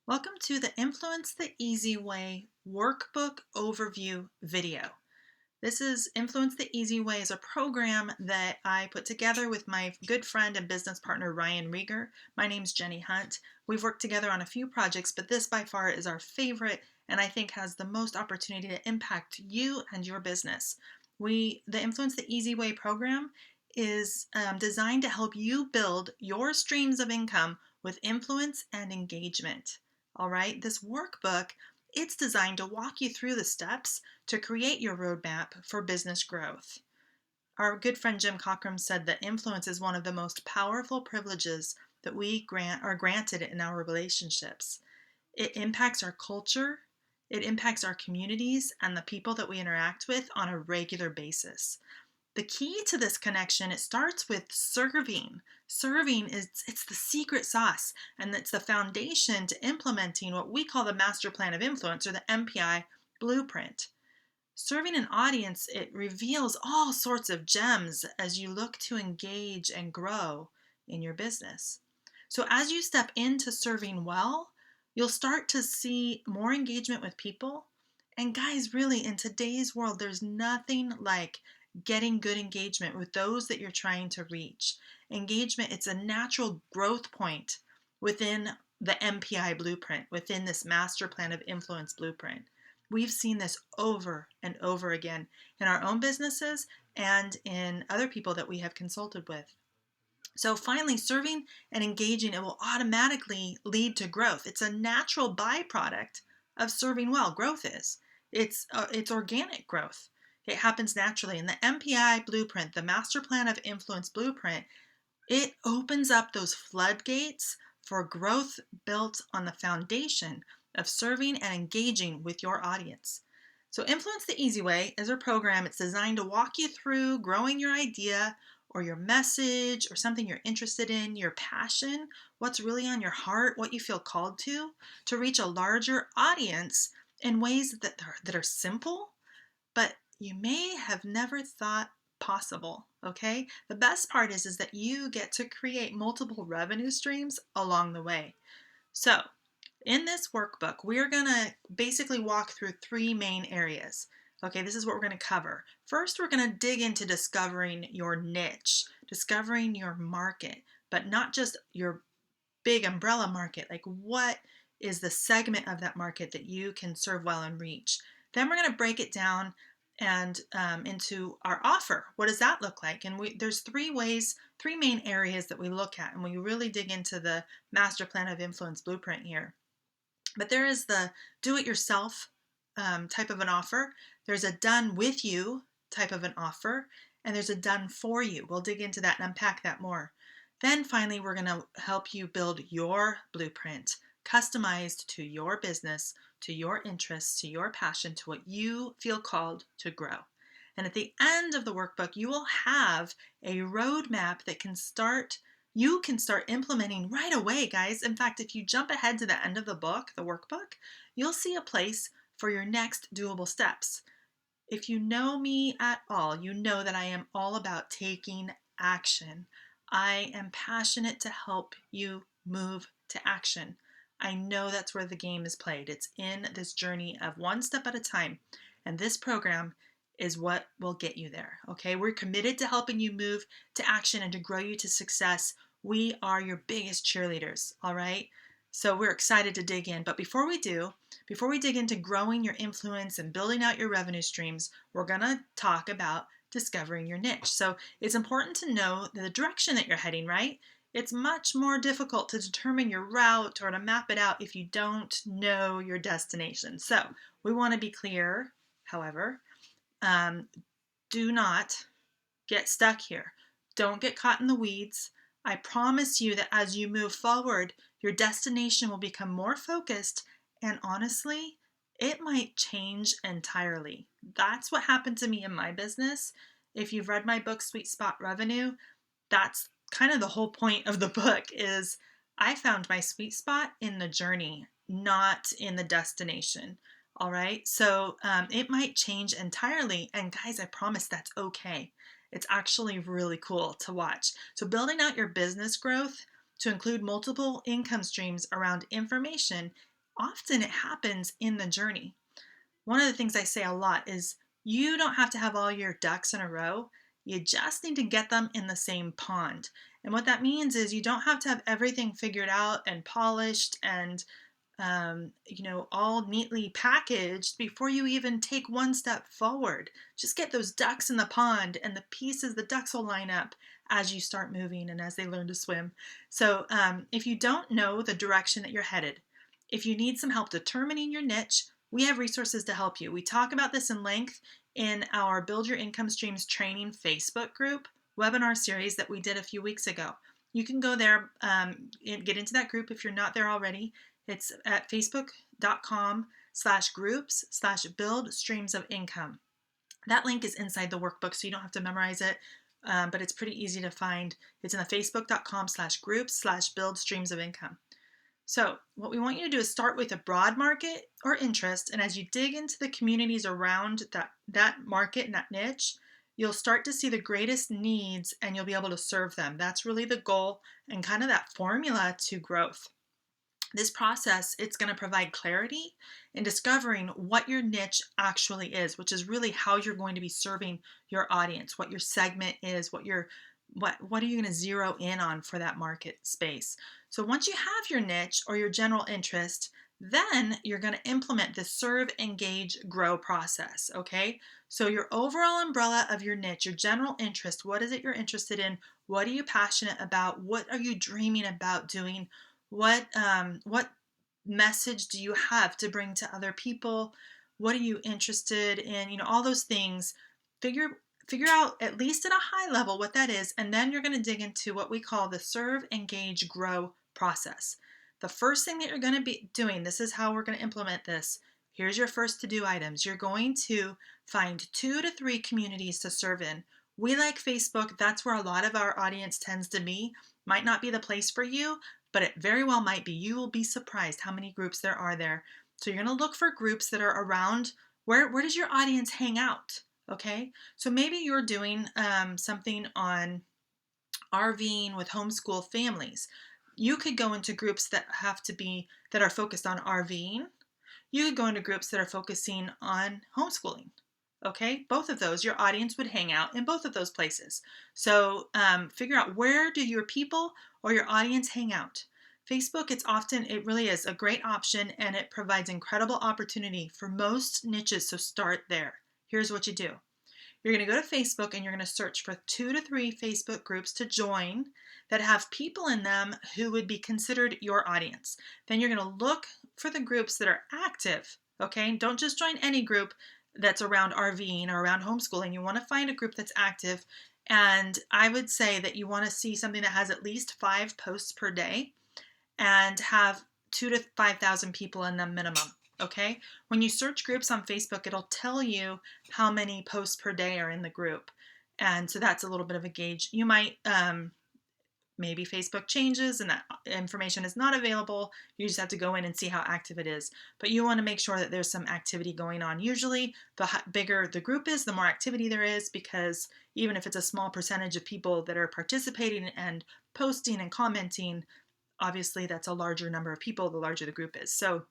Welcome to the Influence the Easy Way workbook overview video. This is Influence the Easy Way is a program that I put together with my good friend and business partner, Ryan Rieger. My name's Jenny Hunt. We've worked together on a few projects, but this by far is our favorite and I think has the most opportunity to impact you and your business. The Influence the Easy Way program is designed to help you build your streams of income with influence and engagement. All right, this workbook, it's designed to walk you through the steps to create your roadmap for business growth. Our good friend Jim Cockrum said that influence is one of the most powerful privileges that we are granted in our relationships. It impacts our culture, it impacts our communities and the people that we interact with on a regular basis. The key to this connection, it starts with serving. Serving is it's the secret sauce, and it's the foundation to implementing what we call the master plan of influence, or the MPI blueprint. Serving an audience, it reveals all sorts of gems as you look to engage and grow in your business. So as you step into serving well, you'll start to see more engagement with people. And guys, really, in today's world, there's nothing like getting good engagement with those that you're trying to reach. Engagement, it's a natural growth point within the MPI blueprint, within this master plan of influence blueprint. We've seen this over and over again in our own businesses and in other people that we have consulted with. So finally, serving and engaging, it will automatically lead to growth. It's a natural byproduct of serving well. Growth is. It's organic growth. It happens naturally. And the MPI blueprint, the Master Plan of Influence blueprint, it opens up those floodgates for growth built on the foundation of serving and engaging with your audience. So Influence the Easy Way is a program. It's designed to walk you through growing your idea or your message or something you're interested in, your passion, what's really on your heart, what you feel called to reach a larger audience in ways that are simple, but you may have never thought possible. Okay, the best part is that you get to create multiple revenue streams along the way. So in this workbook, we're going to basically walk through three main areas. Okay, this is what we're going to cover. First, we're going to dig into discovering your niche, discovering your market, but not just your big umbrella market. Like, what is the segment of that market that you can serve well and reach? Then we're going to break it down and into our offer. What does that look like? And there's three main areas that we look at, and we really dig into the Master Plan of Influence blueprint here. But there is the do-it-yourself type of an offer. There's a done with you type of an offer, and there's a done for you. We'll dig into that and unpack that more. Then finally, we're going to help you build your blueprint, customized to your business, to your interests, to your passion, to what you feel called to grow. And at the end of the workbook, you will have a roadmap that you can start implementing right away, guys. In fact, if you jump ahead to the end of the book, the workbook, you'll see a place for your next doable steps. If you know me at all, you know that I am all about taking action. I am passionate to help you move to action. I know that's where the game is played. It's in this journey of one step at a time. And this program is what will get you there. Okay, we're committed to helping you move to action and to grow you to success. We are your biggest cheerleaders. All right. So we're excited to dig in. But before we dig into growing your influence and building out your revenue streams, we're going to talk about discovering your niche. So it's important to know the direction that you're heading, right? It's much more difficult to determine your route or to map it out if you don't know your destination. So we want to be clear, however, do not get stuck here. Don't get caught in the weeds. I promise you that as you move forward, your destination will become more focused, and honestly, it might change entirely. That's what happened to me in my business. If you've read my book, Sweet Spot Revenue, that's kind of the whole point of the book is I found my sweet spot in the journey, not in the destination. All right. So it might change entirely. And guys, I promise that's okay. It's actually really cool to watch. So building out your business growth to include multiple income streams around information Often it happens in the journey. One of the things I say a lot is you don't have to have all your ducks in a row. You just need to get them in the same pond. And what that means is you don't have to have everything figured out and polished and all neatly packaged before you even take one step forward. Just get those ducks in the pond, and the ducks will line up as you start moving and as they learn to swim. So if you don't know the direction that you're headed, if you need some help determining your niche, we have resources to help you. We talk about this in length in our Build Your Income Streams training Facebook group webinar series that we did a few weeks ago. You can go there and get into that group if you're not there already. It's at facebook.com/groups/build streams of income. That link is inside the workbook, so you don't have to memorize it, but it's pretty easy to find. It's in the facebook.com/groups/build streams of income. So what we want you to do is start with a broad market or interest, and as you dig into the communities around that market and that niche, you'll start to see the greatest needs and you'll be able to serve them. That's really the goal and kind of that formula to growth. This process, it's going to provide clarity in discovering what your niche actually is, which is really how you're going to be serving your audience, what your segment is, what are you going to zero in on for that market space. So once you have your niche or your general interest, then you're going to implement the serve, engage, grow process, okay? So your overall umbrella of your niche, your general interest, what is it you're interested in? What are you passionate about? What are you dreaming about doing? What message do you have to bring to other people? What are you interested in? All those things. Figure out at least at a high level what that is, and then you're going to dig into what we call the serve, engage, grow process. The first thing that you're going to be doing, this is how we're going to implement this. Here's your first to-do items. You're going to find 2 to 3 communities to serve in. We like Facebook. That's where a lot of our audience tends to be. Might not be the place for you, but it very well might be. You will be surprised how many groups there are there. So you're going to look for groups that are around where does your audience hang out? Okay, so maybe you're doing something on RVing with homeschool families. You could go into groups that are focused on RVing. You could go into groups that are focusing on homeschooling. Okay, both of those, your audience would hang out in both of those places. So figure out, where do your people or your audience hang out? Facebook, it really is a great option, and it provides incredible opportunity for most niches. So start there. Here's what you do. You're going to go to Facebook and you're going to search for 2 to 3 Facebook groups to join that have people in them who would be considered your audience. Then you're going to look for the groups that are active. Okay, don't just join any group that's around RVing or around homeschooling. You want to find a group that's active, and I would say that you want to see something that has at least 5 posts per day and have 2,000 to 5,000 people in them minimum. Okay, when you search groups on Facebook, it'll tell you how many posts per day are in the group, and so that's a little bit of a gauge. You might maybe Facebook changes and that information is not available. You just have to go in and see how active it is. But you want to make sure that there's some activity going on. Usually, the bigger the group is, the more activity there is, because even if it's a small percentage of people that are participating and posting and commenting, obviously that's a larger number of people, the larger the group is. So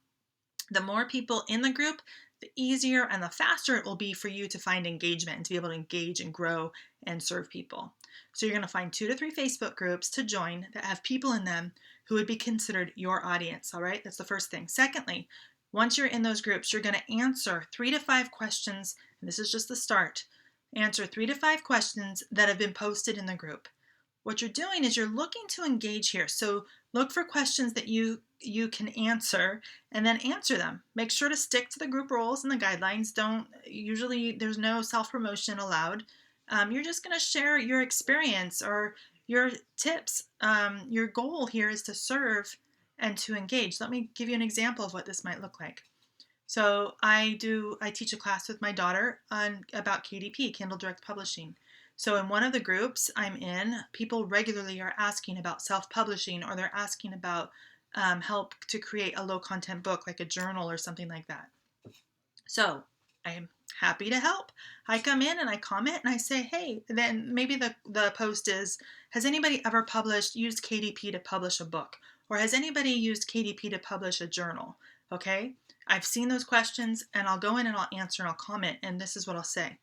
the more people in the group, the easier and the faster it will be for you to find engagement and to be able to engage and grow and serve people. So you're going to find 2 to 3 Facebook groups to join that have people in them who would be considered your audience. All right, that's the first thing. Secondly, once you're in those groups, you're going to answer 3 to 5 questions, and this is just the start. Answer 3 to 5 questions that have been posted in the group. What you're doing is you're looking to engage here. So look for questions that you can answer and then answer them. Make sure to stick to the group rules and the guidelines. There's no self-promotion allowed. You're just going to share your experience or your tips. Your goal here is to serve and to engage. Let me give you an example of what this might look like. So I teach a class with my daughter about KDP, Kindle Direct Publishing. So in one of the groups I'm in, people regularly are asking about self-publishing, or they're asking about help to create a low-content book, like a journal or something like that. So I'm happy to help. I come in and I comment and I say, hey, then maybe the post is, has anybody ever used KDP to publish a book? Or has anybody used KDP to publish a journal? Okay, I've seen those questions, and I'll go in and I'll answer and I'll comment, and this is what I'll say.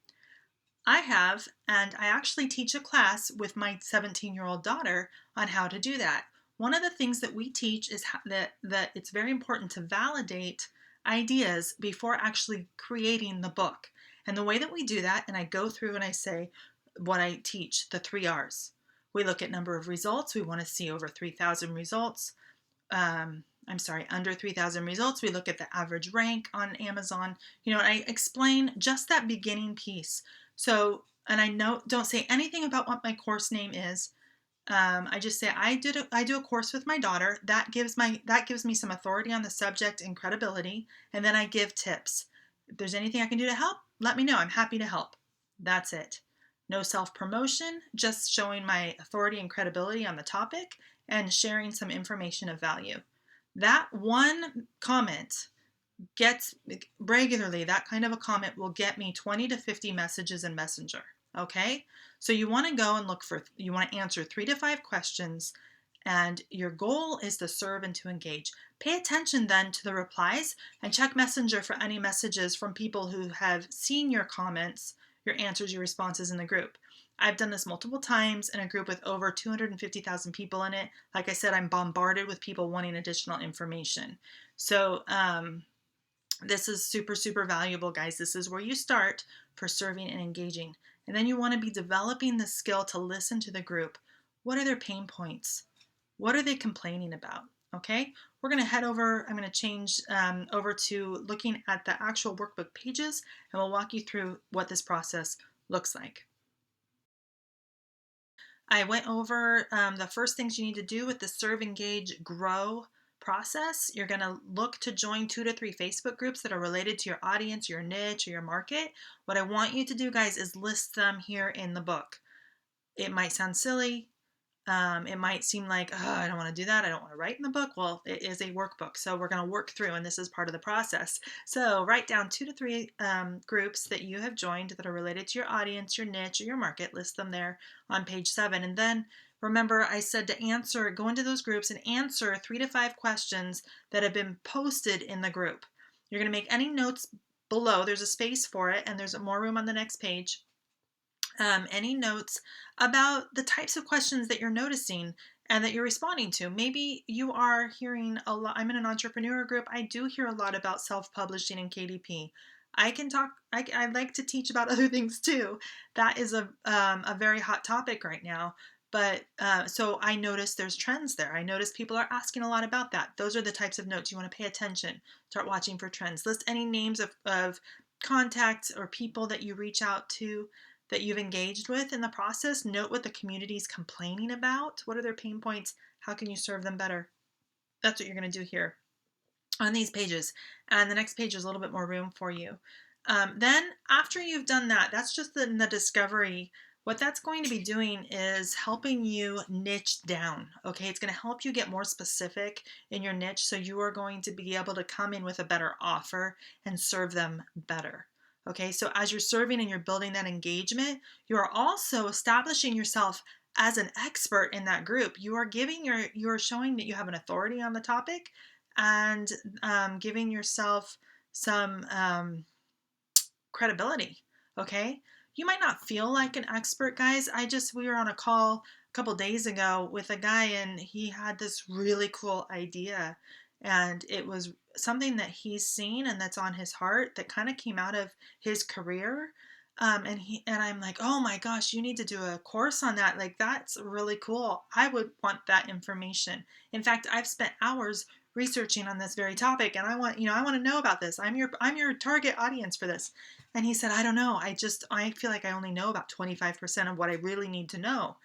I have, and I actually teach a class with my 17-year-old daughter on how to do that. One of the things that we teach is that it's very important to validate ideas before actually creating the book. And the way that we do that, and I go through and I say what I teach, the 3 R's. We look at number of results. We want to see over 3,000 results. Under 3,000 results. We look at the average rank on Amazon. I explain just that beginning piece. So, and don't say anything about what my course name is. I just say I do a course with my daughter. That gives me some authority on the subject and credibility. And then I give tips. If there's anything I can do to help, let me know. I'm happy to help. That's it. No self-promotion, just showing my authority and credibility on the topic and sharing some information of value. That one comment gets regularly, that kind of a comment will get me 20 to 50 messages in Messenger. Okay, so you want to go and you want to answer 3 to 5 questions, and your goal is to serve and to engage. Pay attention then to the replies and check Messenger for any messages from people who have seen your comments, your answers, your responses in the group. I've done this multiple times in a group with over 250,000 people in it. Like I said, I'm bombarded with people wanting additional information. So this is super, super valuable, guys. This is where you start for serving and engaging. And then you want to be developing the skill to listen to the group. What are their pain points? What are they complaining about? Okay, we're going to head over. I'm going to change over to looking at the actual workbook pages, and we'll walk you through what this process looks like. I went over the first things you need to do with the Serve, Engage, Grow process. You're going to look to join 2 to 3 Facebook groups that are related to your audience, your niche, or your market. What I want you to do, guys, is list them here in the book. It might sound silly. It might seem like, oh, I don't want to do that. I don't want to write in the book. Well, it is a workbook, so we're going to work through, and this is part of the process. So write down 2 to 3 groups that you have joined that are related to your audience, your niche, or your market. List them there on page 7. And then remember, I said to go into those groups and answer 3 to 5 questions that have been posted in the group. You're going to make any notes below. There's a space for it, and there's more room on the next page. Any notes about the types of questions that you're noticing and that you're responding to. Maybe you are hearing a lot. I'm in an entrepreneur group. I do hear a lot about self-publishing and KDP. I can talk. I like to teach about other things too. That is a very hot topic right now. But so I notice there's trends there. I notice people are asking a lot about that. Those are the types of notes you want to pay attention. Start watching for trends. List any names of contacts or people that you reach out to that you've engaged with in the process. Note what the community is complaining about. What are their pain points? How can you serve them better? That's what you're going to do here on these pages. And the next page is a little bit more room for you. Then after you've done that, that's just the discovery. What that's going to be doing is helping you niche down. Okay, it's going to help you get more specific in your niche, so you are going to be able to come in with a better offer and serve them better. Okay, so as you're serving and you're building that engagement, you are also establishing yourself as an expert in that group. You are showing that you have an authority on the topic, and giving yourself some credibility. Okay, you might not feel like an expert, guys. We were on a call a couple days ago with a guy, and he had this really cool idea, and it was something that he's seen and that's on his heart that kind of came out of his career. And I'm like, oh my gosh, you need to do a course on that. Like, that's really cool. I would want that information. In fact, I've spent hours researching on this very topic, and I want to know about this. I'm your target audience for this. And he said, I don't know. I feel like I only know about 25% of what I really need to know.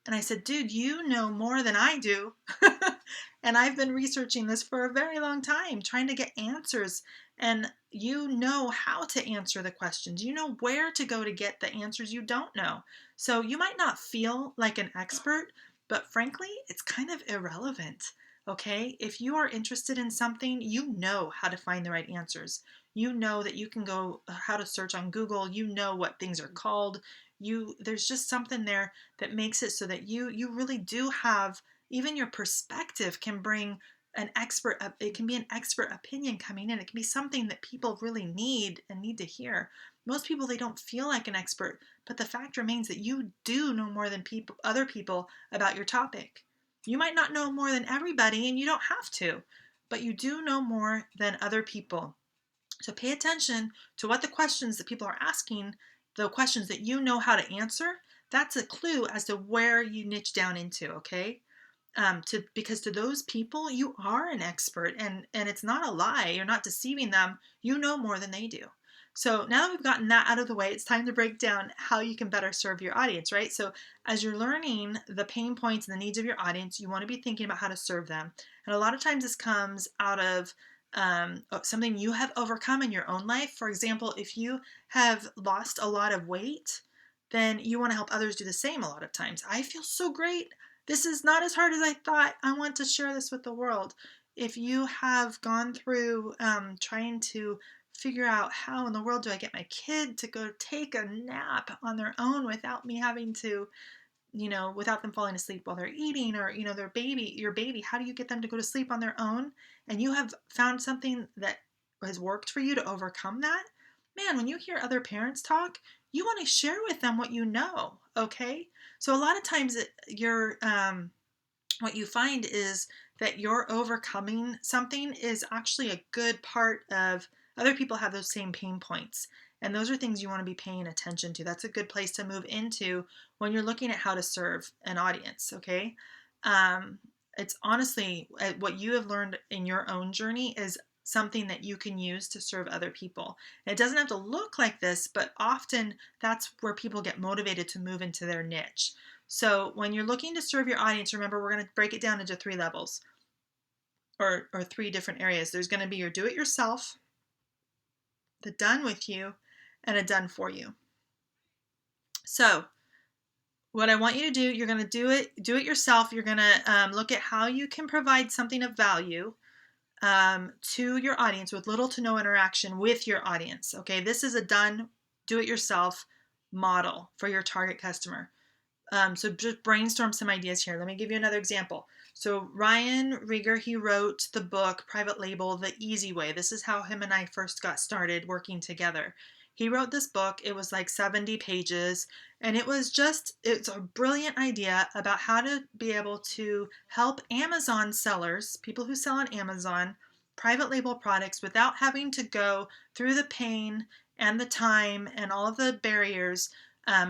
And I said, dude, you know more than I do. And I've been researching this for a very long time, trying to get answers. And you know how to answer the questions. You know where to go to get the answers you don't know. So you might not feel like an expert, but frankly, it's kind of irrelevant. Okay? If you are interested in something, you know how to find the right answers. You know that you can go how to search on Google. You know what things are called. There's just something there that makes it so that you really do have Even your perspective can bring it can be an expert opinion coming in. It can be something that people really need and need to hear. Most people, they don't feel like an expert, but the fact remains that you do know more than other people about your topic. You might not know more than everybody, and you don't have to, but you do know more than other people. So pay attention to what the questions that people are asking, the questions that you know how to answer. That's a clue as to where you niche down into, okay? Because to those people, you are an expert, and it's not a lie. You're not deceiving them. You know more than they do. So now that we've gotten that out of the way, it's time to break down how you can better serve your audience, right? So as you're learning the pain points and the needs of your audience, you want to be thinking about how to serve them. And a lot of times this comes out of something you have overcome in your own life. For example, if you have lost a lot of weight, then you want to help others do the same a lot of times. I feel so great. This is not as hard as I thought. I want to share this with the world. If you have gone through trying to figure out how in the world do I get my kid to go take a nap on their own without me having to, without them falling asleep while they're eating, or, your baby, how do you get them to go to sleep on their own? And you have found something that has worked for you to overcome that. Man, when you hear other parents talk, you want to share with them what you know, okay? So a lot of times what you find is that you're overcoming something is actually a good part of other people have those same pain points. And those are things you want to be paying attention to. That's a good place to move into when you're looking at how to serve an audience, okay? It's honestly what you have learned in your own journey is something that you can use to serve other people. And it doesn't have to look like this, but often that's where people get motivated to move into their niche. So when you're looking to serve your audience, remember we're going to break it down into 3 levels or 3 different areas. There's going to be your do-it-yourself, the done with you, and a done for you. So what I want you to do, you're going to do it yourself. You're going to look at how you can provide something of value to your audience with little to no interaction with your audience. Okay, this is a done, do-it-yourself model for your target customer. So just brainstorm some ideas here. Let me give you another example. So Ryan Rieger, he wrote the book Private Label, The Easy Way. This is how him and I first got started working together. He wrote this book. It was like 70 pages, and it's a brilliant idea about how to be able to help Amazon sellers, people who sell on Amazon, private label products without having to go through the pain and the time and all of the barriers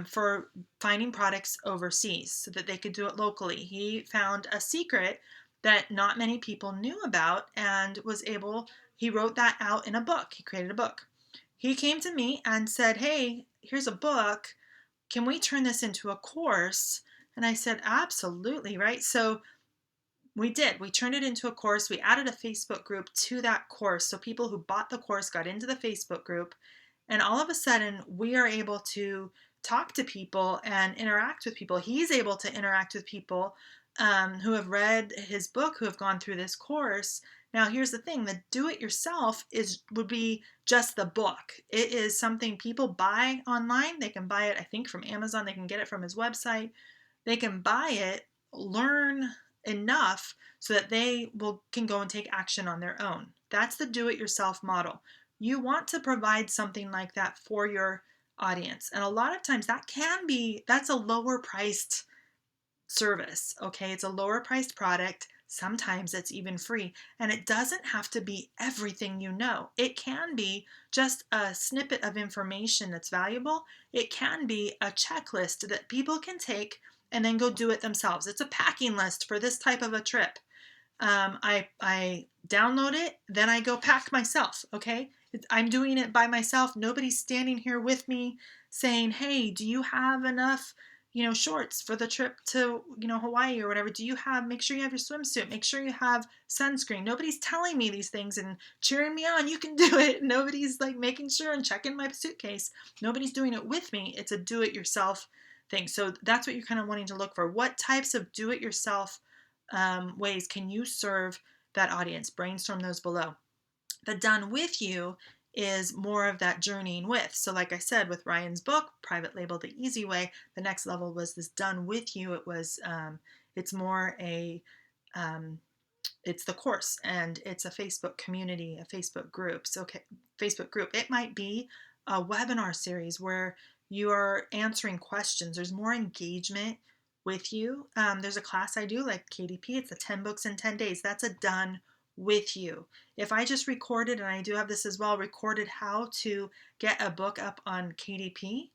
for finding products overseas so that they could do it locally. He found a secret that not many people knew about and he wrote that out in a book. He created a book. He came to me and said, "Hey, here's a book. Can we turn this into a course?" And I said, "Absolutely," right? So we did. We turned it into a course. We added a Facebook group to that course. So people who bought the course got into the Facebook group. And all of a sudden, we are able to talk to people and interact with people. He's able to interact with people who have read his book, who have gone through this course. Now, here's the thing: the do-it-yourself would be just the book. It is something people buy online. They can buy it, I think, from Amazon. They can get it from his website. They can buy it, learn enough so that can go and take action on their own. That's the do-it-yourself model. You want to provide something like that for your audience. And a lot of times that's a lower priced service, okay? It's a lower priced product. Sometimes it's even free. And it doesn't have to be everything you know. It can be just a snippet of information that's valuable. It can be a checklist that people can take and then go do it themselves. It's a packing list for this type of a trip. I download it, then I go pack myself, okay? I'm doing it by myself. Nobody's standing here with me saying, "Hey, do you have enough, shorts for the trip to, Hawaii or whatever? Make sure you have your swimsuit. Make sure you have sunscreen." Nobody's telling me these things and cheering me on. You can do it. Nobody's like making sure and checking my suitcase. Nobody's doing it with me. It's a do-it-yourself thing. So that's what you're kind of wanting to look for. What types of do-it-yourself ways can you serve that audience? Brainstorm those below. The done with you is more of that journeying with. So like I said, with Ryan's book, Private Label, The Easy Way, the next level was this done with you. It's more um, it's the course, and it's a Facebook community, a Facebook group. So, okay, Facebook group. It might be a webinar series where you are answering questions. There's more engagement with you. There's a class I do like KDP. It's the 10 books in 10 days. That's a done with you. If I just recorded, and I do have this as well, recorded how to get a book up on KDP,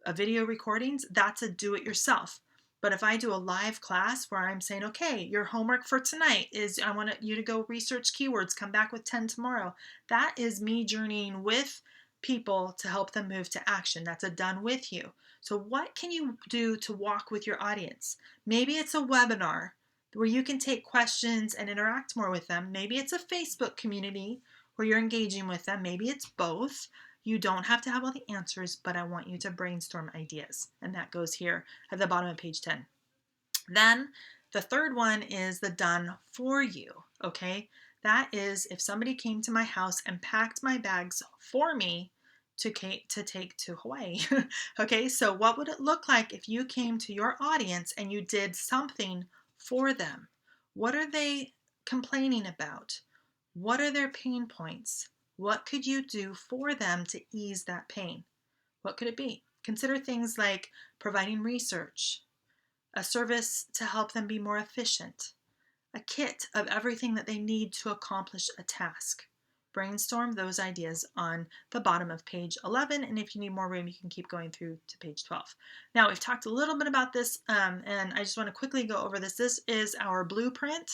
a video recordings, that's a do it yourself. But if I do a live class where I'm saying, okay, your homework for tonight is I want you to go research keywords, come back with 10 tomorrow. That is me journeying with people to help them move to action. That's a done with you. So what can you do to walk with your audience? Maybe it's a webinar where you can take questions and interact more with them. Maybe it's a Facebook community where you're engaging with them. Maybe it's both. You don't have to have all the answers, but I want you to brainstorm ideas. And that goes here at the bottom of page 10. Then the third one is the done for you. Okay. That is if somebody came to my house and packed my bags for me to take to Hawaii. Okay. So what would it look like if you came to your audience and you did something for them? What are they complaining about? What are their pain points? What could you do for them to ease that pain? What could it be? Consider things like providing research, a service to help them be more efficient, a kit of everything that they need to accomplish a task. Brainstorm those ideas on the bottom of page 11, and if you need more room, you can keep going through to page 12. Now, we've talked a little bit about this, and I just want to quickly go over this. This is our blueprint.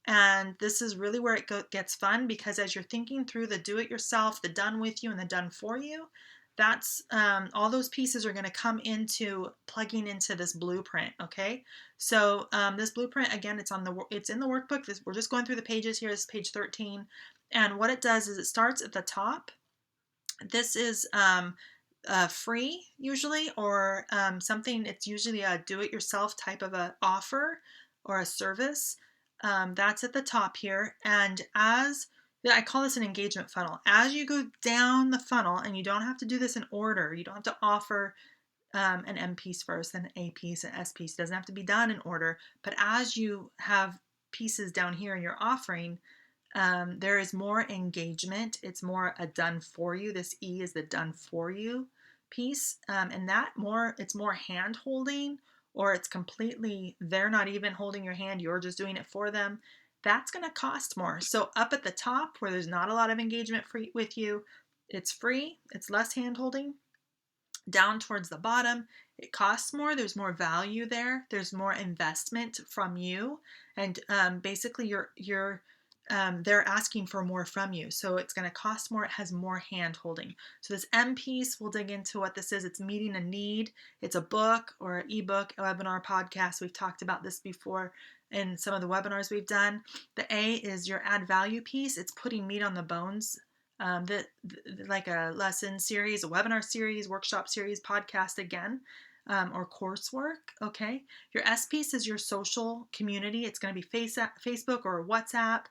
And this is really where it gets fun, because as you're thinking through the do-it-yourself, the done with you, and the done for you, that's all those pieces are going to come into plugging into this blueprint. Okay, so this blueprint, again, it's in the workbook. We're just going through the pages here. This is page 13, and what it does is it starts at the top. This is free usually, or something. It's usually a do-it-yourself type of a offer or a service. That's at the top here. And I call this an engagement funnel. As you go down the funnel, and you don't have to do this in order, you don't have to offer an M piece first, then an A piece, an S piece. It doesn't have to be done in order. But as you have pieces down here in your offering, there is more engagement. It's more a done for you. This E is the done for you piece. And it's more hand holding, or it's completely, they're not even holding your hand, you're just doing it for them. That's going to cost more. So up at the top where there's not a lot of engagement with you, it's free, it's less hand holding. Down towards the bottom, it costs more. There's more value there. There's more investment from you, and basically they're asking for more from you. So it's going to cost more. It has more hand holding. So this M piece, we'll dig into what this is. It's meeting a need. It's a book or an ebook, a webinar, podcast. We've talked about this before in some of the webinars we've done. The A is your add value piece. It's putting meat on the bones. Like a lesson series, a webinar series, workshop series, podcast again, or coursework. Okay. Your S piece is your social community. It's going to be Facebook or WhatsApp,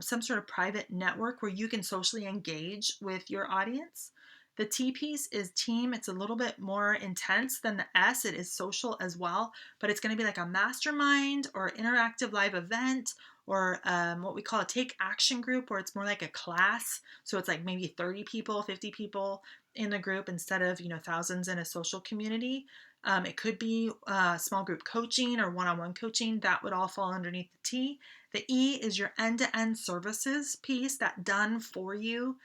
some sort of private network where you can socially engage with your audience. The T piece is team. It's a little bit more intense than the S. It is social as well, but it's going to be like a mastermind or interactive live event, or what we call a take action group, where it's more like a class. So it's like maybe 30 people, 50 people in the group instead of, thousands in a social community. It could be small group coaching or one-on-one coaching. That would all fall underneath the T. The E is your end-to-end services piece, that done for you.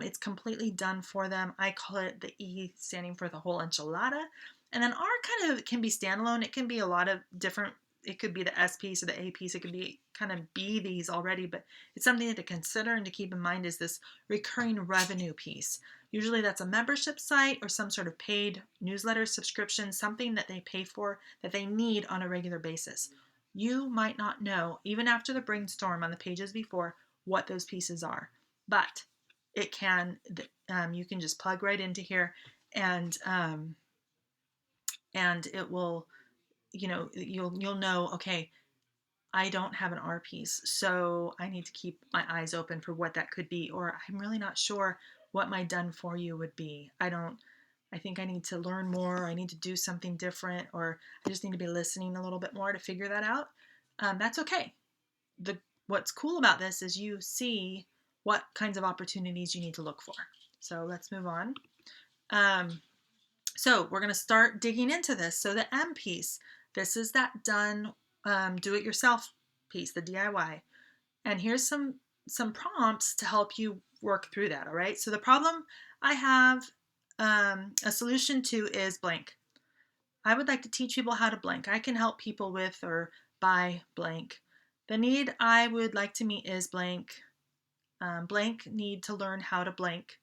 It's completely done for them. I call it the E, standing for the whole enchilada. And then R kind of can be standalone. It can be a lot of different. It could be the S piece or the A piece. It could be kind of be these already, but it's something to consider and to keep in mind is this recurring revenue piece. Usually that's a membership site or some sort of paid newsletter subscription, something that they pay for that they need on a regular basis. You might not know, even after the brainstorm on the pages before, what those pieces are, but it can, you can just plug right into here, and it will, you'll know, okay, I don't have an R piece, so I need to keep my eyes open for what that could be, or I'm really not sure what my done for you would be. I think I need to learn more, or I need to do something different, or I just need to be listening a little bit more to figure that out, that's okay. What's cool about this is you see what kinds of opportunities you need to look for. So let's move on. So we're going to start digging into this. So the M piece, this is that done do-it-yourself piece, the DIY. And here's some prompts to help you work through that, all right? So the problem I have a solution to is blank. I would like to teach people how to blank. I can help people with or by blank. The need I would like to meet is blank. Blank need to learn how to blank.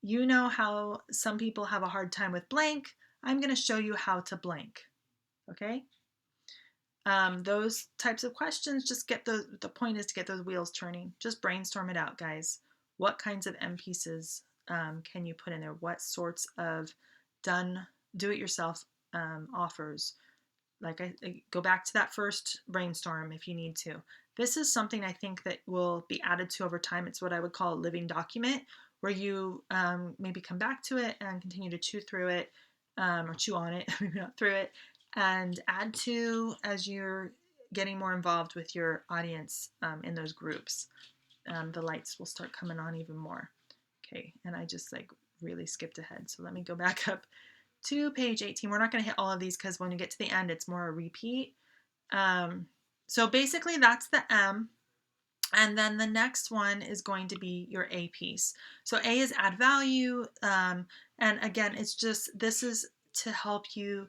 You know how some people have a hard time with blank. I'm going to show you how to blank. Okay? Those types of questions, just get the point is to get those wheels turning. Just brainstorm it out, guys. What kinds of M pieces can you put in there? What sorts of do-it-yourself offers? Like I go back to that first brainstorm if you need to. This is something I think that will be added to over time. It's what I would call a living document, where you maybe come back to it and continue to chew through it, or chew on it, maybe not through it, and add to as you're getting more involved with your audience in those groups. The lights will start coming on even more. Okay, and I just like really skipped ahead. So let me go back up to page 18. We're not going to hit all of these because when you get to the end, it's more a repeat. So basically that's the M. And then the next one is going to be your A piece. So A is add value. And again, it's just, this is to help you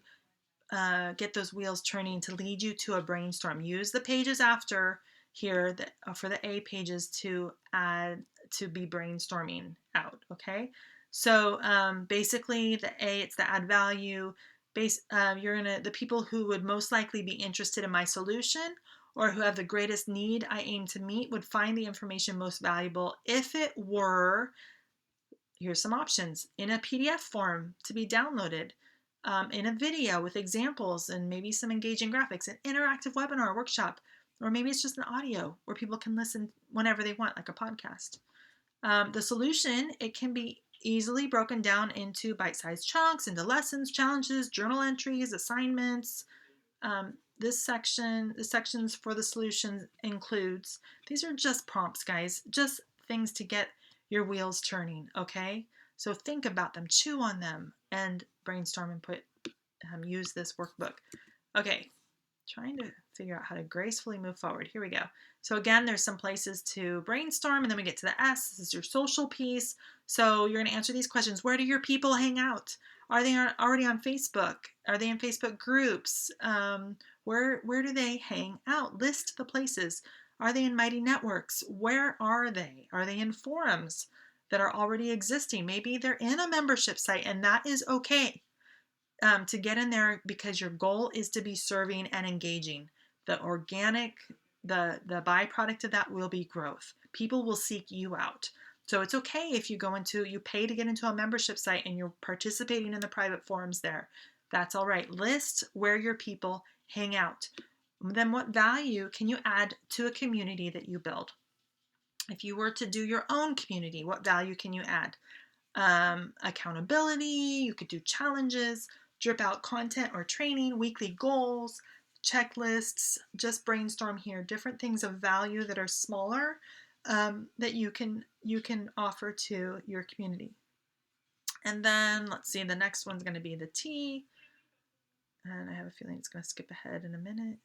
get those wheels turning, to lead you to a brainstorm. Use the pages after here that, for the A pages to add, to be brainstorming out, okay? So basically the A, it's the add value. The people who would most likely be interested in my solution or who have the greatest need I aim to meet would find the information most valuable if it were, here's some options, in a PDF form to be downloaded, in a video with examples and maybe some engaging graphics, an interactive webinar workshop, or maybe it's just an audio where people can listen whenever they want, like a podcast. The solution, it can be easily broken down into bite-sized chunks, into lessons, challenges, journal entries, assignments. The sections for the solution includes, these are just prompts, guys, just things to get your wheels turning, okay? So think about them, chew on them, and brainstorm and use this workbook. Okay, trying to figure out how to gracefully move forward. Here we go. So again, there's some places to brainstorm, and then we get to the S. This is your social piece. So you're going to answer these questions. Where do your people hang out? Are they already on Facebook? Are they in Facebook groups? Where do they hang out? List the places. Are they in Mighty Networks? Where are they? Are they in forums that are already existing? Maybe they're in a membership site, and that is okay. To get in there, because your goal is to be serving and engaging. The byproduct of that will be growth. People will seek you out. So it's okay if you pay to get into a membership site and you're participating in the private forums there. That's all right. List where your people hang out. Then what value can you add to a community that you build? If you were to do your own community, what value can you add? Accountability, you could do challenges, drip out content or training, weekly goals, checklists, just brainstorm here, different things of value that are smaller that you can offer to your community. And then let's see, the next one's going to be the T, and I have a feeling it's going to skip ahead in a minute.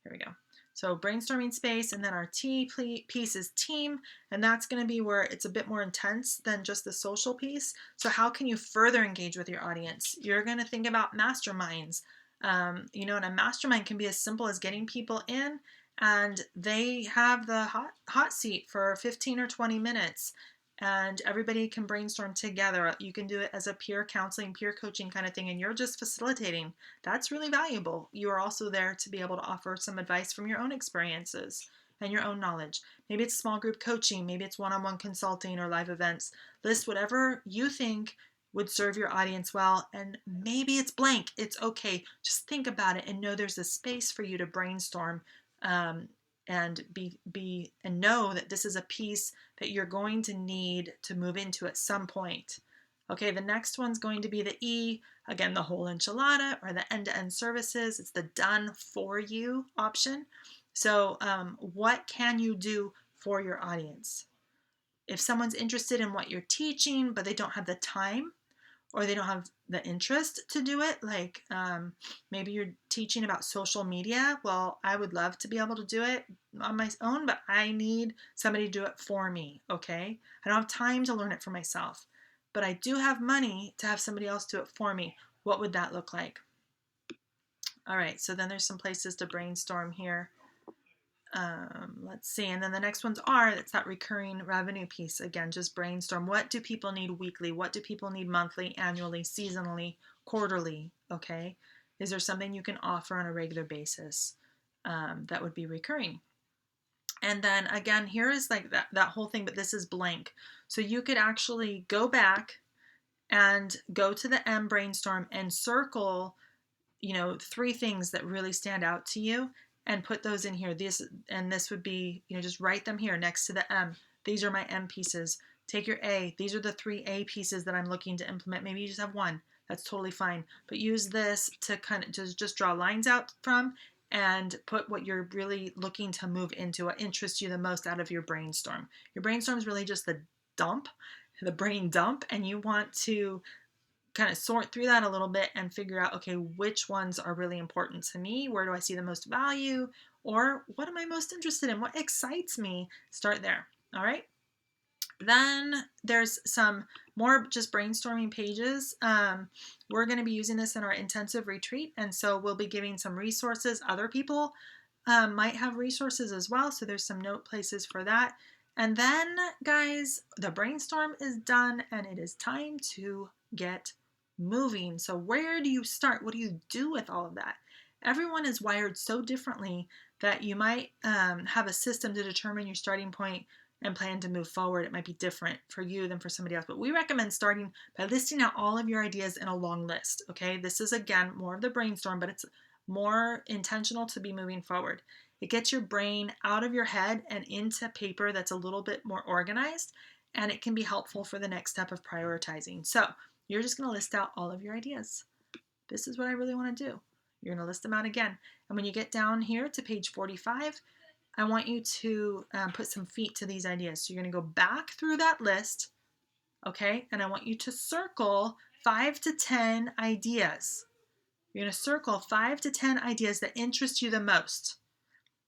Here we go. So brainstorming space, and then our T piece is team, and that's going to be where it's a bit more intense than just the social piece. So how can you further engage with your audience? You're going to think about masterminds. And a mastermind can be as simple as getting people in, and they have the hot seat for 15 or 20 minutes, and everybody can brainstorm together. You can do it as a peer counseling, peer coaching kind of thing, and you're just facilitating. That's really valuable. You are also there to be able to offer some advice from your own experiences and your own knowledge. Maybe it's small group coaching, maybe it's one-on-one consulting or live events. List whatever you think would serve your audience well, and maybe it's blank. It's okay. Just think about it and know there's a space for you to brainstorm and know that this is a piece that you're going to need to move into at some point. Okay, the next one's going to be the E, again, the whole enchilada or the end-to-end services. It's the done for you option. So what can you do for your audience? If someone's interested in what you're teaching, but they don't have the time or they don't have the interest to do it, like maybe you're teaching about social media. Well, I would love to be able to do it on my own, but I need somebody to do it for me, okay? I don't have time to learn it for myself, but I do have money to have somebody else do it for me. What would that look like? All right, so then there's some places to brainstorm here. Let's see. And then the next ones it's that recurring revenue piece. Again, just brainstorm. What do people need weekly? What do people need monthly, annually, seasonally, quarterly? Okay. Is there something you can offer on a regular basis that would be recurring? And then again, here is like that whole thing, but this is blank. So you could actually go back and go to the M brainstorm and circle 3 things that really stand out to you and put those in here. This would be, just write them here next to the M. These are my M pieces. Take your A. These are the 3 A pieces that I'm looking to implement. Maybe you just have one. That's totally fine. But use this to kind of just draw lines out from and put what you're really looking to move into, what interests you the most out of your brainstorm. Your brainstorm is really just the brain dump, and you want to kind of sort through that a little bit and figure out, okay, which ones are really important to me? Where do I see the most value? Or what am I most interested in? What excites me? Start there. All right. Then there's some more just brainstorming pages. We're going to be using this in our intensive retreat. And so we'll be giving some resources. Other people might have resources as well. So there's some note places for that. And then, guys, the brainstorm is done and it is time to get moving. So where do you start? What do you do with all of that? Everyone is wired so differently that you might have a system to determine your starting point and plan to move forward. It might be different for you than for somebody else, but we recommend starting by listing out all of your ideas in a long list. Okay, this is again more of the brainstorm, but it's more intentional to be moving forward. It gets your brain out of your head and into paper that's a little bit more organized, and it can be helpful for the next step of prioritizing. So you're just going to list out all of your ideas. This is what I really want to do. You're going to list them out again. And when you get down here to page 45, I want you to put some feet to these ideas. So you're going to go back through that list, okay? And I want you to circle 5 to 10 ideas. You're going to circle 5 to 10 ideas that interest you the most.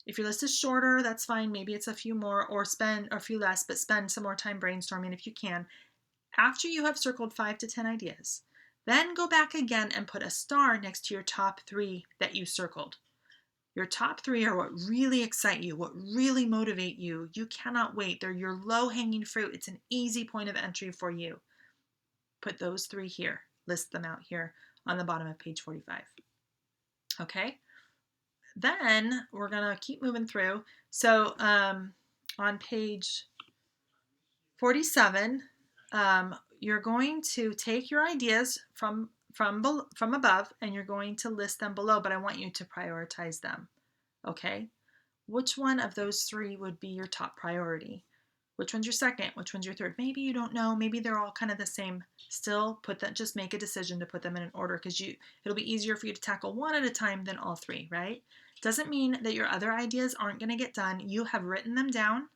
If your list is shorter, that's fine. Maybe it's a few more or a few less, but spend some more time brainstorming if you can. After you have circled 5 to 10 ideas, then go back again and put a star next to your top 3 that you circled. Your top 3 are what really excite you, what really motivate you. You cannot wait. They're your low-hanging fruit. It's an easy point of entry for you. Put those 3 here. List them out here on the bottom of page 45. Okay? Then we're going to keep moving through. So on page 47, you're going to take your ideas from above and you're going to list them below, but I want you to prioritize them. Okay? Which one of those 3 would be your top priority? Which one's your second? Which one's your third? Maybe you don't know. Maybe they're all kind of the same. Still, just make a decision to put them in an order because it'll be easier for you to tackle one at a time than all 3, right? Doesn't mean that your other ideas aren't going to get done. You have written them down.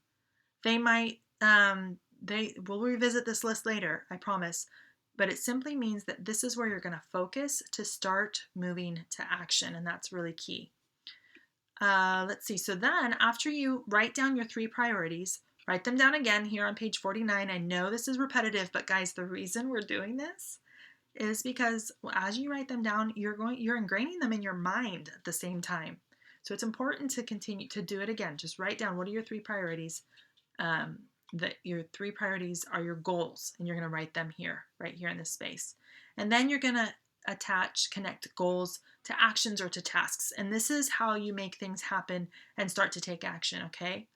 They might, we'll revisit this list later, I promise. But it simply means that this is where you're going to focus to start moving to action, and that's really key. Let's see. So then after you write down your 3 priorities, write them down again here on page 49. I know this is repetitive, but guys, the reason we're doing this is because as you write them down, you're ingraining them in your mind at the same time. So it's important to continue to do it again. Just write down what are your 3 priorities. Your 3 priorities are your goals, and you're going to write them here, right here in this space. And then you're going to connect goals to actions or to tasks. And this is how you make things happen and start to take action, okay?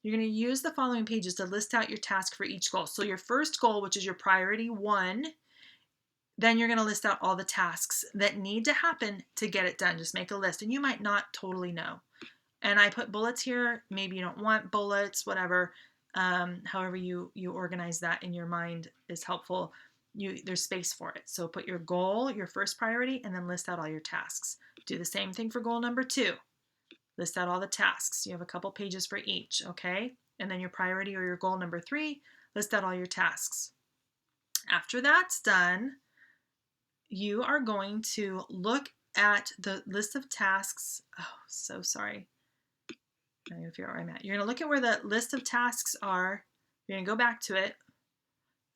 You're going to use the following pages to list out your task for each goal. So your first goal, which is your priority 1, then you're going to list out all the tasks that need to happen to get it done. Just make a list, and you might not totally know. And I put bullets here. Maybe you don't want bullets, whatever. However you organize that in your mind is helpful. there's space for it. So put your goal, your first priority, and then list out all your tasks. Do the same thing for goal number 2. List out all the tasks. You have a couple pages for each, okay? And then your priority or your goal number 3, list out all your tasks. After that's done, you are going to look at the list of tasks. Oh, so sorry. I'm going to figure out where I'm at. You're going to look at where the list of tasks are. You're going to go back to it.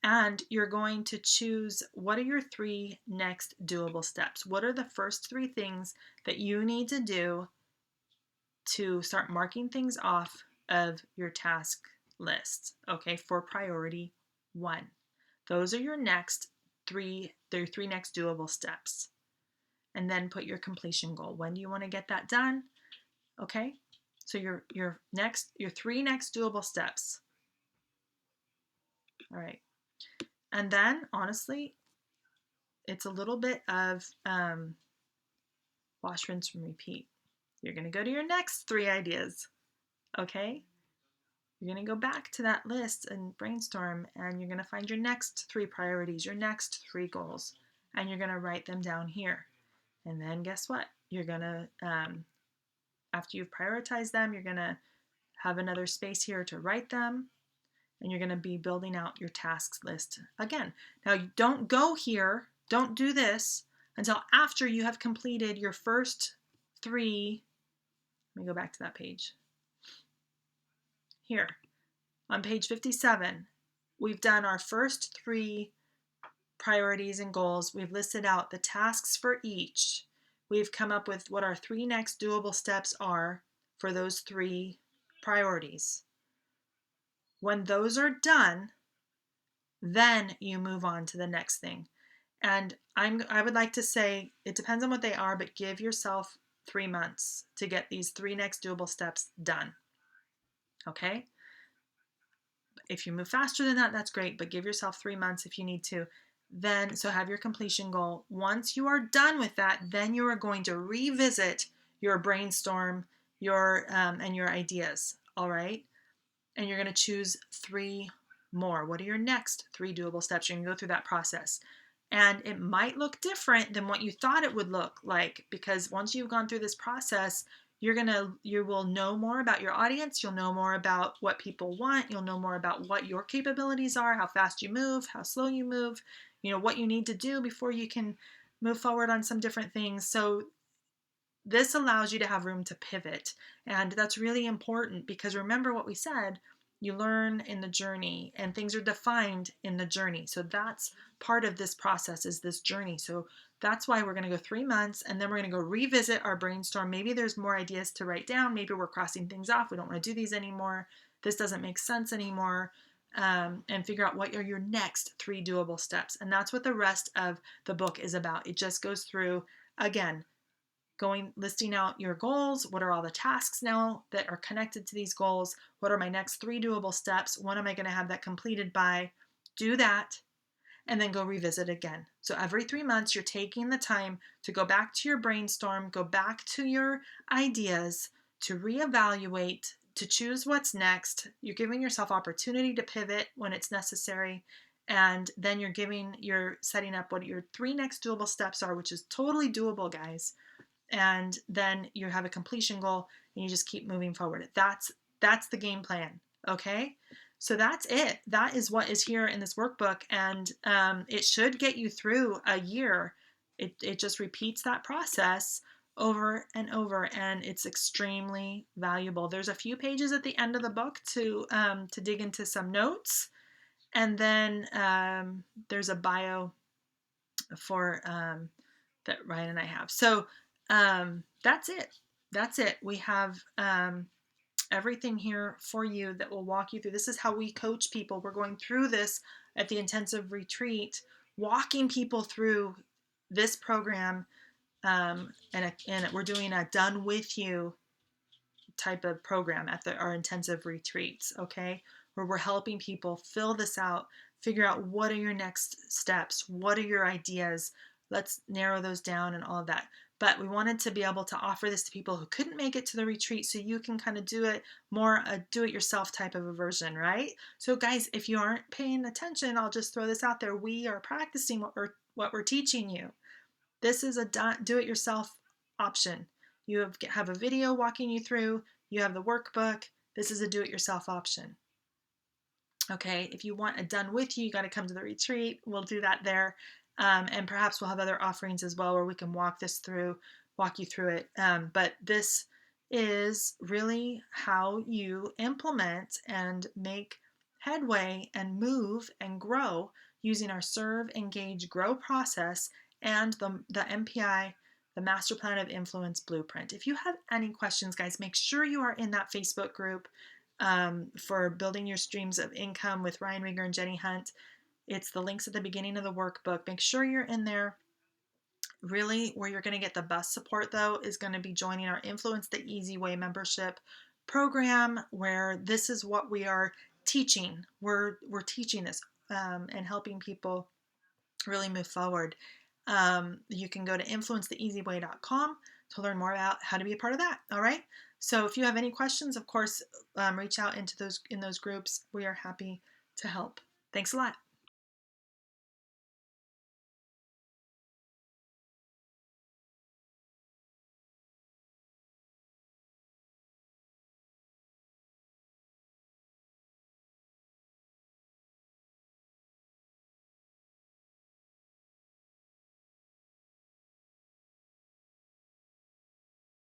And you're going to choose what are your 3 next doable steps. What are the first 3 things that you need to do to start marking things off of your task list, okay, for priority 1. Those are your next 3, they're 3 next doable steps. And then put your completion goal. When do you want to get that done? Okay, so your 3 next doable steps. All right. And then, honestly, it's a little bit of wash, rinse, and repeat. You're going to go to your next 3 ideas, okay? You're going to go back to that list and brainstorm, and you're going to find your next 3 priorities, your next 3 goals, and you're going to write them down here. And then guess what? You're going to, after you've prioritized them, you're going to have another space here to write them, and you're going to be building out your tasks list again. Now, don't go here, don't do this until after you have completed your first 3. Let me go back to that page. Here, on page 57, we've done our first 3 priorities and goals. We've listed out the tasks for each. We've come up with what our 3 next doable steps are for those 3 priorities. When those are done, then you move on to the next thing. And I would like to say, it depends on what they are, but give yourself 3 months to get these 3 next doable steps done. Okay? If you move faster than that, that's great, but give yourself 3 months if you need to. Then, so have your completion goal. Once you are done with that, then you are going to revisit your brainstorm, and your ideas, all right? And you're going to choose 3 more. What are your next 3 doable steps? You're going to go through that process. And it might look different than what you thought it would look like, because once you've gone through this process, you will know more about your audience. You'll know more about what people want. You'll know more about what your capabilities are, how fast you move, how slow you move, what you need to do before you can move forward on some different things. So this allows you to have room to pivot. And that's really important, because remember what we said, you learn in the journey and things are defined in the journey. So that's part of this process, is this journey. So that's why we're going to go 3 months, and then we're going to go revisit our brainstorm. Maybe there's more ideas to write down. Maybe we're crossing things off. We don't want to do these anymore. This doesn't make sense anymore. And figure out what are your next 3 doable steps. And that's what the rest of the book is about. It just goes through, again, listing out your goals. What are all the tasks now that are connected to these goals? What are my next 3 doable steps? When am I going to have that completed by? Do that, and then go revisit again. So every 3 months, you're taking the time to go back to your brainstorm, go back to your ideas, to reevaluate, to choose what's next. You're giving yourself opportunity to pivot when it's necessary. And then you're setting up what your 3 next doable steps are, which is totally doable, guys. And then you have a completion goal, and you just keep moving forward. That's the game plan, okay? So that's it. That is what is here in this workbook, and it should get you through a year. It just repeats that process over and over, and it's extremely valuable. There's a few pages at the end of the book to dig into some notes, and then there's a bio for that Ryan and I have. So that's it. That's it. We have everything here for you that will walk you through. This is how we coach people. We're going through this at the intensive retreat, walking people through this program, and we're doing a done with you type of program at our intensive retreats, okay? Where we're helping people fill this out, figure out what are your next steps, what are your ideas, let's narrow those down and all of that. but we wanted to be able to offer this to people who couldn't make it to the retreat, so you can kind of do it more a do-it-yourself type of a version, right? So guys, if you aren't paying attention, I'll just throw this out there. We are practicing what we're teaching you. This is a do-it-yourself option. You have a video walking you through, you have the workbook. This is a do-it-yourself option. Okay, if you want a done with you, you got to come to the retreat. We'll do that there. And perhaps we'll have other offerings as well where we can walk you through it. But this is really how you implement and make headway and move and grow using our serve, engage, grow process and the MPI, the Master Plan of Influence Blueprint. If you have any questions, guys, make sure you are in that Facebook group for building your streams of income with Ryan Rieger and Jenny Hunt. It's the links at the beginning of the workbook. Make sure you're in there. Really, where you're going to get the best support, though, is going to be joining our Influence the Easy Way membership program, where this is what we are teaching. We're teaching this and helping people really move forward. You can go to influencetheeasyway.com to learn more about how to be a part of that. All right. So if you have any questions, of course, reach out in those groups. We are happy to help. Thanks a lot.